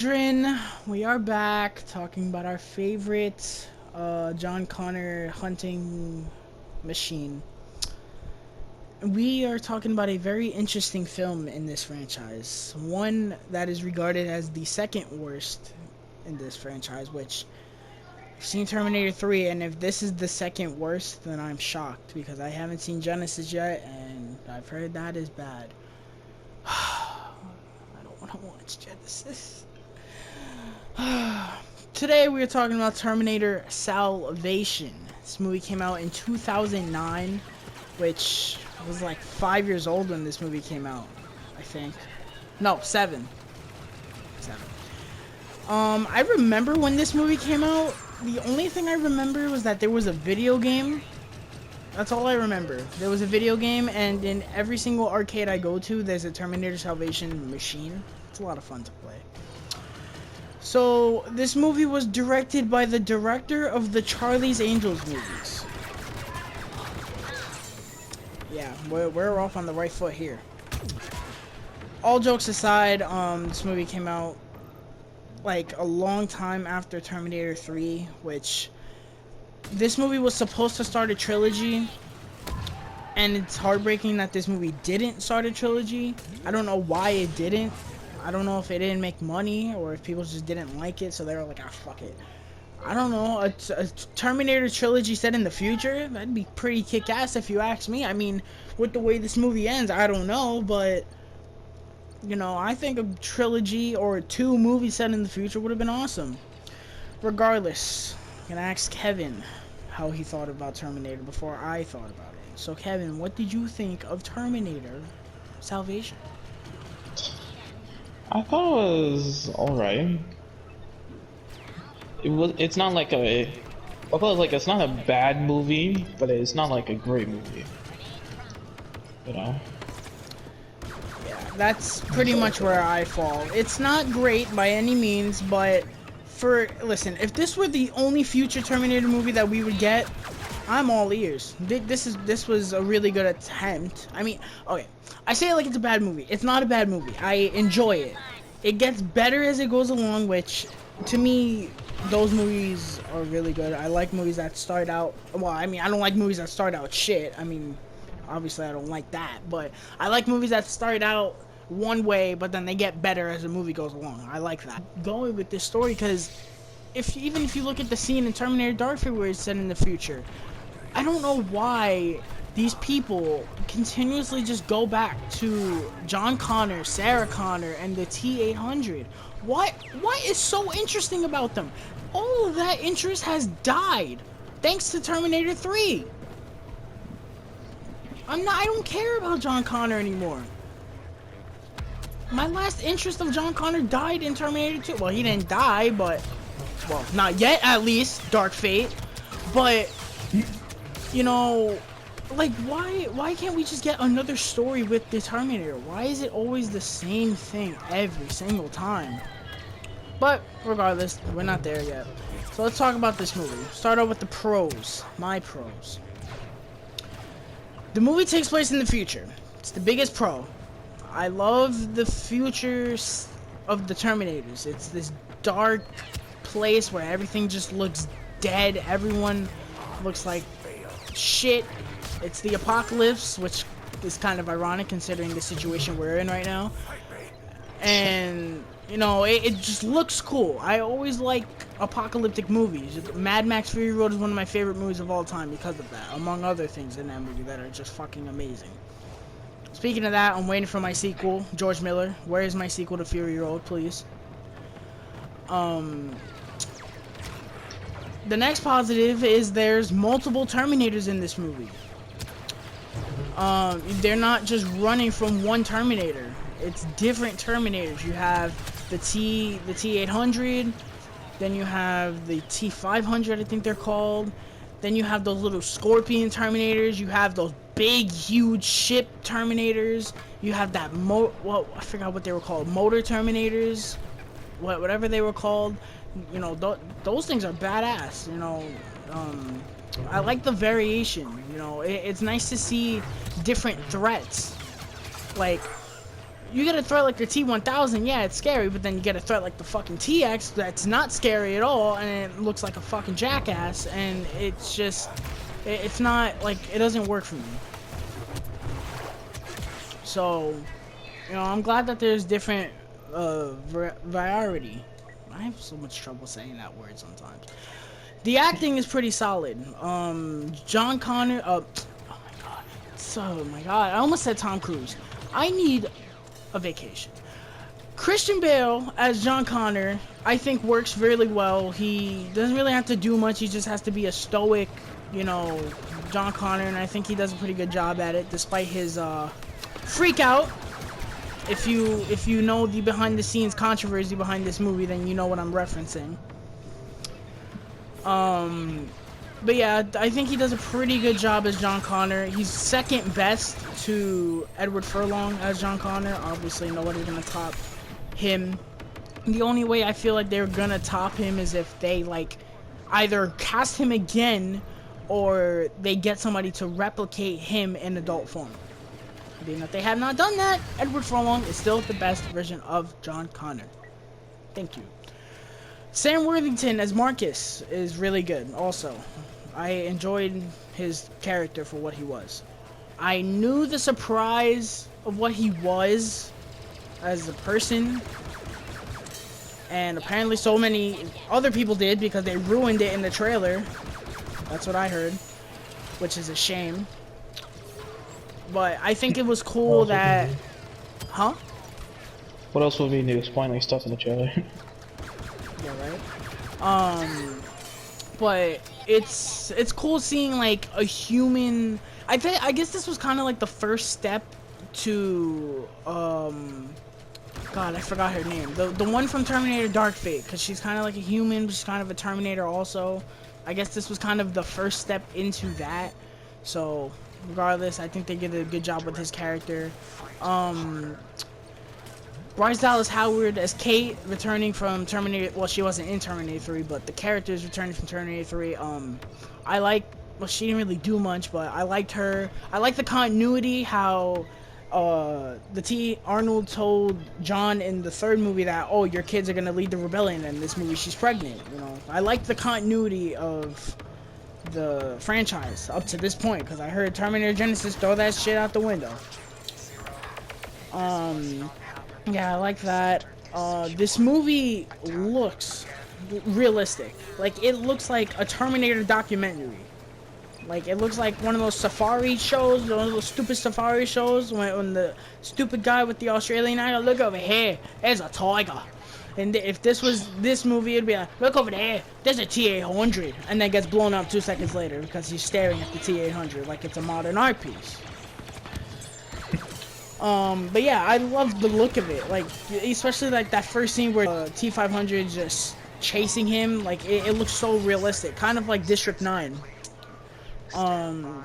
Children, we are back talking about our favorite John Connor hunting machine. We are talking about a very interesting film in this franchise. One that is regarded as the second worst in this franchise, which I've seen Terminator 3, and if this is the second worst, then I'm shocked because I haven't seen Genesis yet, and I've heard that is bad. I don't want to watch Genesis. Today we are talking about Terminator Salvation. This movie came out in 2009, which was like 5 years old when this movie came out, I think. No, 7. 7. I remember when this movie came out. The only thing I remember was that there was a video game. That's all I remember. There was a video game, and in every single arcade I go to, there's a Terminator Salvation machine. It's a lot of fun to play. So, this movie was directed by the director of the Charlie's Angels movies. Yeah, we're off on the right foot here. All jokes aside, this movie came out like a long time after Terminator 3, which this movie was supposed to start a trilogy, and it's heartbreaking that this movie didn't start a trilogy. I don't know why it didn't. I don't know if it didn't make money or if people just didn't like it, so they were like, ah, fuck it. I don't know. A Terminator trilogy set in the future? That'd be pretty kick-ass if you ask me. I mean, with the way this movie ends, I don't know, but, you know, I think a trilogy or 2 movies set in the future would have been awesome. Regardless, I'm gonna ask Kevin how he thought about Terminator before I thought about it. So, Kevin, what did you think of Terminator Salvation? I thought it was alright. It's not like a. I thought it was like it's not a bad movie, but it's not like a great movie. You know. Yeah, that's pretty much where I fall. It's not great by any means, but listen, if this were the only future Terminator movie that we would get, I'm all ears. This was a really good attempt. I mean, okay, I say it like it's a bad movie. It's not a bad movie. I enjoy it. It gets better as it goes along, which, to me, those movies are really good. I like movies that start out... Well, I mean, I don't like movies that start out shit. I mean, obviously I don't like that. But I like movies that start out one way, but then they get better as the movie goes along. I like that. Going with this story, because even if you look at the scene in Terminator Dark Fate where it's set in the future, I don't know why these people continuously just go back to John Connor, Sarah Connor, and the T-800. What is so interesting about them? All of that interest has died thanks to Terminator 3. I don't care about John Connor anymore. My last interest of John Connor died in Terminator 2. Well, he didn't die, but, well, not yet at least, Dark Fate. But, you know, like, why can't we just get another story with the Terminator? Why is it always the same thing every single time? But regardless, we're not there yet. So let's talk about this movie. Start out with the pros. My pros. The movie takes place in the future. It's the biggest pro. I love the future of the Terminators. It's this dark place where everything just looks dead. Everyone looks like shit. It's the apocalypse, which is kind of ironic considering the situation we're in right now. And, you know, it just looks cool. I always like apocalyptic movies. Mad Max Fury Road is one of my favorite movies of all time because of that, among other things in that movie that are just fucking amazing. Speaking of that, I'm waiting for my sequel. George Miller, where is my sequel to Fury Road, please? The next positive is there's multiple Terminators in this movie. They're not just running from one Terminator. It's different Terminators. You have the T-800, then you have the T-500, I think they're called. Then you have those little Scorpion Terminators. You have those big, huge ship Terminators. You have that well, I forgot what they were called. Motor Terminators, whatever they were called. You know, those things are badass. You know, I like the variation. You know, it's nice to see different threats. Like, you get a threat like the T-1000, yeah, it's scary, but then you get a threat like the fucking TX that's not scary at all, and it looks like a fucking jackass, and it's just, it's not, like, it doesn't work for me. So, you know, I'm glad that there's different, variety. I have so much trouble saying that word sometimes. The acting is pretty solid. John Connor, oh my god, I almost said Tom Cruise. I need a vacation. Christian Bale as John Connor, I think works really well. He doesn't really have to do much. He just has to be a stoic, you know, John Connor, and I think he does a pretty good job at it, despite his freak out. If you know the behind the scenes controversy behind this movie, then you know what I'm referencing. But yeah, I think he does a pretty good job as John Connor. He's second best to Edward Furlong as John Connor. Obviously, nobody's gonna top him. The only way I feel like they're gonna top him is if they, like, either cast him again or they get somebody to replicate him in adult form. Being that they have not done that, Edward Furlong is still the best version of John Connor. Thank you. Sam Worthington as Marcus is really good also. I enjoyed his character for what he was. I knew the surprise of what he was as a person, and apparently so many other people did because they ruined it in the trailer. That's what I heard, which is a shame. But I think it was cool that... Huh? What else would we need to explain like stuff in the trailer? Yeah, right? But it's cool seeing like a human. I guess this was kind of like the first step to God, I forgot her name. The one from Terminator Dark Fate, because she's kind of like a human, but she's kind of a Terminator also. I guess this was kind of the first step into that. So regardless, I think they did a good job with his character. Bryce Dallas Howard as Kate, returning from Terminator. Well, she wasn't in Terminator 3, but the character is returning from Terminator 3. I like. Well, she didn't really do much, but I liked her. I like the continuity. How Arnold told John in the third movie that, oh, your kids are gonna lead the rebellion, and in this movie she's pregnant. You know, I like the continuity of the franchise up to this point, because I heard Terminator Genesis throw that shit out the window. Yeah, I like that. This movie looks realistic. Like, it looks like a Terminator documentary. Like, it looks like one of those safari shows, one of those stupid safari shows, when the stupid guy with the Australian accent, look over here, there's a tiger. And if this was this movie, it'd be like, look over there, there's a T-800. And then gets blown up 2 seconds later because he's staring at the T-800 like it's a modern art piece. But yeah, I love the look of it. Like, especially like that first scene where T-500 is just chasing him. Like, it looks so realistic. Kind of like District 9. The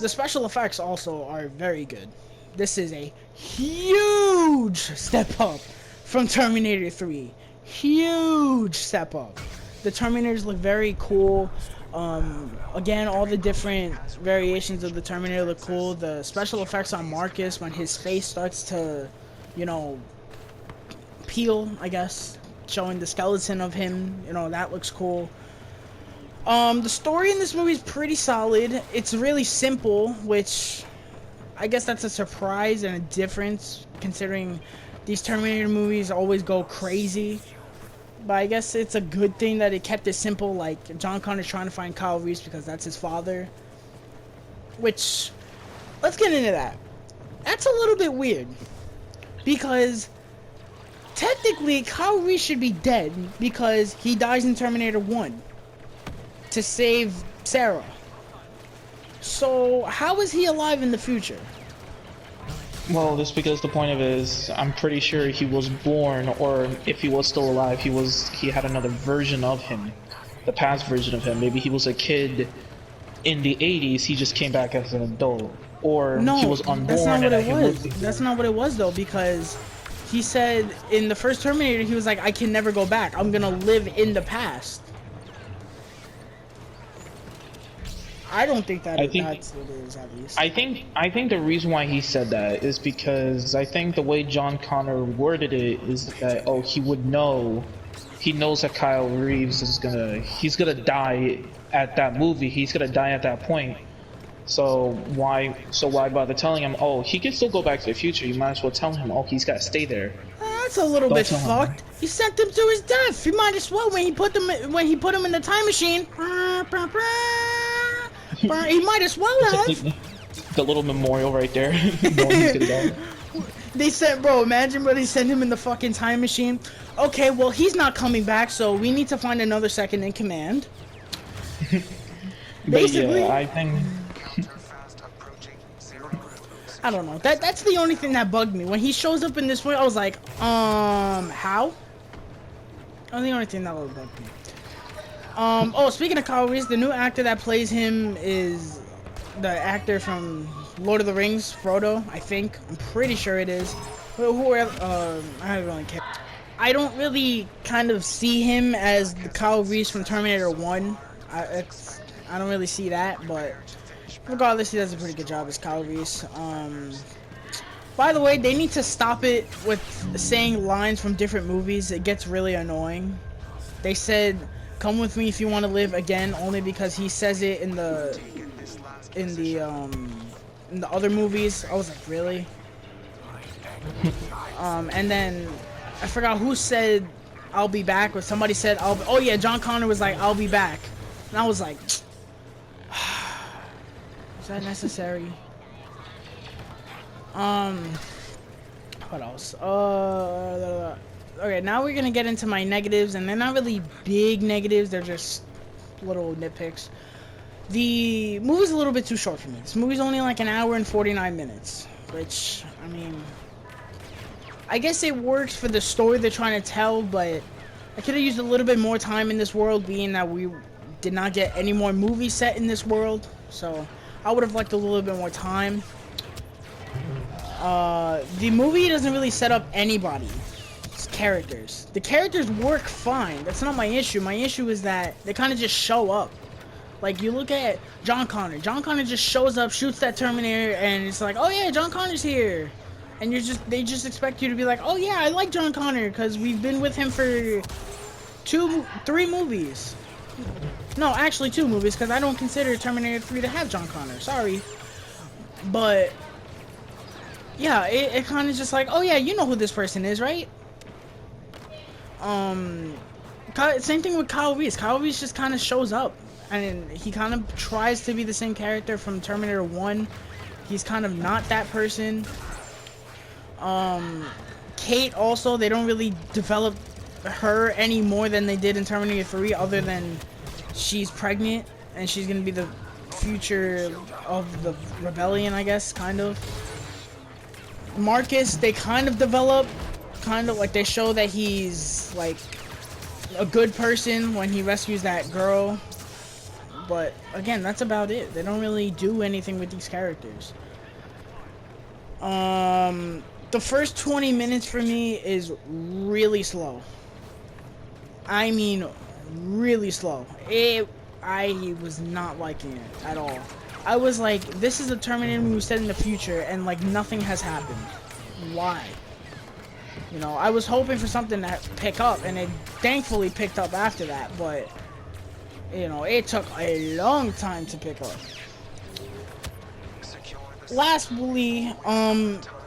special effects also are very good. This is a huge step up from Terminator 3. Huge step up. The Terminators look very cool. Again, all the different variations of the Terminator look cool. The special effects on Marcus, when his face starts to, you know, peel, I guess, showing the skeleton of him, you know, that looks cool. The story in this movie is pretty solid. It's really simple, which I guess that's a surprise and a difference, considering these Terminator movies always go crazy. But I guess it's a good thing that it kept it simple, like John Connor's trying to find Kyle Reese because that's his father. Which, let's get into that. That's a little bit weird, because technically Kyle Reese should be dead because he dies in Terminator 1 to save Sarah. So how is he alive in the future? Well, just because the point of it is, I'm pretty sure he was born, or if he was still alive, he had another version of him, the past version of him. Maybe he was a kid in the 80s, he just came back as an adult, or no, he was unborn. That's not what it was. That's not what it was though, because he said in the first Terminator, he was like, I can never go back. I'm gonna live in the past. I don't think that I think that's what it is, at least. I think the reason why he said that is because I think the way John Connor worded it is that he would know, he knows that Kyle Reeves is he's gonna die at that movie. He's gonna die at that point. So why bother telling him? Oh, he can still go back to the future. You might as well tell him. Oh, he's gotta stay there. That's a little bit fucked. He sent him to his death. He might as well when he put him in the time machine. He might as well have. The little memorial right there. Knowing he's gonna die. They said, bro, imagine where they send him in the fucking time machine. Okay, well, he's not coming back, so we need to find another second in command. Basically, yeah, I think. I don't know. That's the only thing that bugged me. When he shows up in this way, I was like, how? That's the only thing that would bug me. Oh, speaking of Kyle Reese, the new actor that plays him is the actor from Lord of the Rings, Frodo, I think. I'm pretty sure it is. Whoever, I don't really care. I don't really kind of see him as the Kyle Reese from Terminator 1. I don't really see that, but regardless, he does a pretty good job as Kyle Reese. By the way, they need to stop it with saying lines from different movies. It gets really annoying. They said, "Come with me if you want to live again," only because he says it in the other movies. I was like, really? And then I forgot who said, "I'll be back," or somebody said, oh yeah, John Connor was like, "I'll be back," and I was like, is that necessary? What else? Okay, now we're gonna get into my negatives, and they're not really big negatives, they're just little nitpicks. The movie's a little bit too short for me. This movie's only like an hour and 49 minutes, which, I mean, I guess it works for the story they're trying to tell, but I could have used a little bit more time in this world, being that we did not get any more movies set in this world, so I would have liked a little bit more time. The movie doesn't really set up anybody. It's characters. The characters work fine. That's not my issue. My issue is that they kind of just show up. Like, you look at John Connor. John Connor just shows up, shoots that Terminator, and it's like, oh yeah, John Connor's here. And they just expect you to be like, oh yeah, I like John Connor, because we've been with him for 3 movies. No, actually 2 movies, because I don't consider Terminator 3 to have John Connor. Sorry. But yeah, it kind of just like, oh yeah, you know who this person is, right? Same thing with Kyle Reese. Kyle Reese just kind of shows up, and he kind of tries to be the same character from Terminator 1. He's kind of not that person. Kate also, they don't really develop her any more than they did in Terminator 3, other than she's pregnant, and she's gonna be the future of the rebellion, I guess, kind of. Marcus, they kind of develop, like they show that he's like a good person when he rescues that girl, but again, that's about it. They don't really do anything with these characters. The first 20 minutes for me is really slow. I mean, really slow. I was not liking it at all. I was like, this is a Terminator movie set in the future, and like nothing has happened. Why? You know, I was hoping for something to pick up, and it thankfully picked up after that, but you know, it took a long time to pick up. Lastly,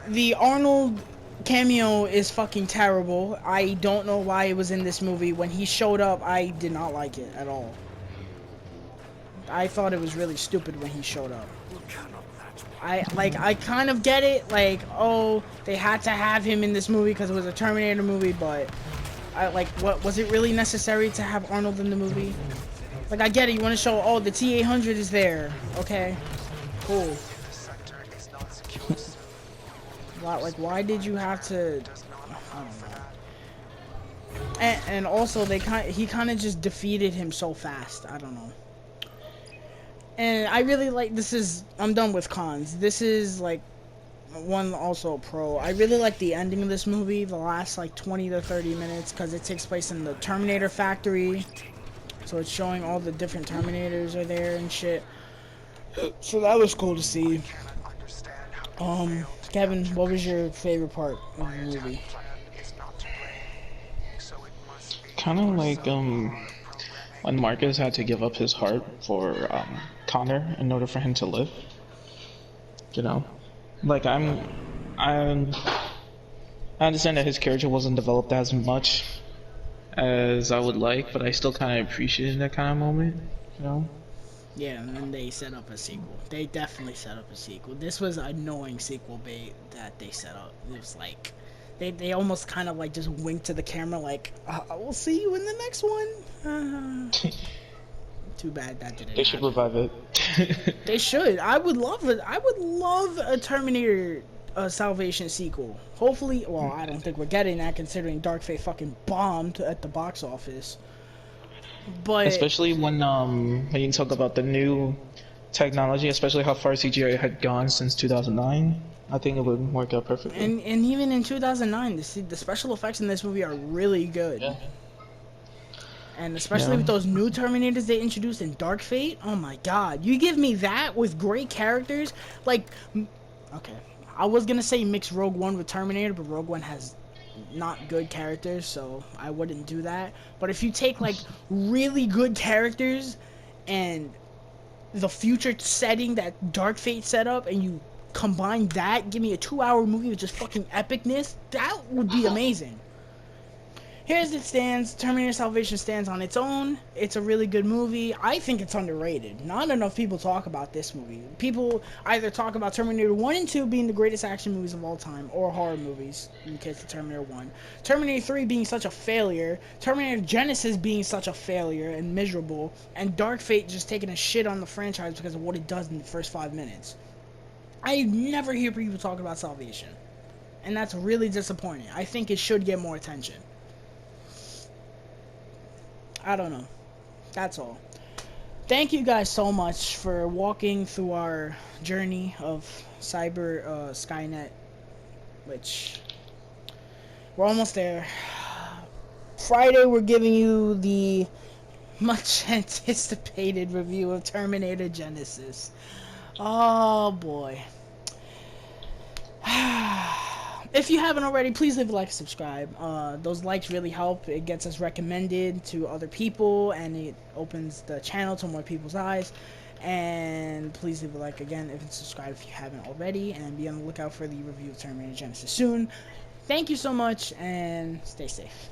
the Arnold cameo is fucking terrible. I don't know why it was in this movie. When he showed up, I did not like it at all. I thought it was really stupid when he showed up. I kind of get it, like, oh, they had to have him in this movie because it was a Terminator movie, but what was it really necessary to have Arnold in the movie? Like, I get it, you want to show, oh, the T-800 is there, okay, cool. Why did you have to? I don't know. And also, he kind of just defeated him so fast. I don't know. And I really like, I'm done with cons. This is like one also pro. I really like the ending of this movie, the last like 20 to 30 minutes, because it takes place in the Terminator factory. So it's showing all the different Terminators are there and shit. So that was cool to see. Kevin, what was your favorite part of the movie? Kind of like when Marcus had to give up his heart for Connor in order for him to live. You know, like I'm I understand that his character wasn't developed as much as I would like, but I still kind of appreciated that kind of moment. You know. Yeah, and then they set up a sequel. They definitely set up a sequel. This was annoying sequel bait that they set up. It was like they almost kind of like just winked to the camera like, we'll see you in the next one. Too bad that didn't They should happen. revive it. They should. I would love it. I would love a Terminator Salvation sequel. Hopefully, well, I don't think we're getting that considering Dark Fate fucking bombed at the box office. But Especially when you talk about the new technology, especially how far CGI had gone since 2009, I think it would work out perfectly. and even in 2009, the special effects in this movie are really good. Yeah. And especially Yeah. with those new Terminators they introduced in Dark Fate, oh my god. You give me that with great characters, like, okay, I was gonna say mix Rogue One with Terminator, but Rogue One has not good characters, so I wouldn't do that. But if you take, like, really good characters and the future setting that Dark Fate set up, and you combine that, give me a 2-hour movie with just fucking epicness, that would be amazing. Here's it stands. Terminator Salvation stands on its own. It's a really good movie. I think it's underrated. Not enough people talk about this movie. People either talk about Terminator 1 and 2 being the greatest action movies of all time, or horror movies, in the case of Terminator 1. Terminator 3 being such a failure, Terminator Genesis being such a failure and miserable, and Dark Fate just taking a shit on the franchise because of what it does in the first 5 minutes. I never hear people talk about Salvation. And that's really disappointing. I think it should get more attention. I don't know. That's all. Thank you guys so much for walking through our journey of cyber Skynet, which we're almost there. Friday, we're giving you the much anticipated review of Terminator Genesis. Oh boy. If you haven't already, please leave a like and subscribe. Those likes really help. It gets us recommended to other people, and it opens the channel to more people's eyes. And please leave a like again if it's subscribed if you haven't already, and be on the lookout for the review of Terminator Genesis soon. Thank you so much, and stay safe.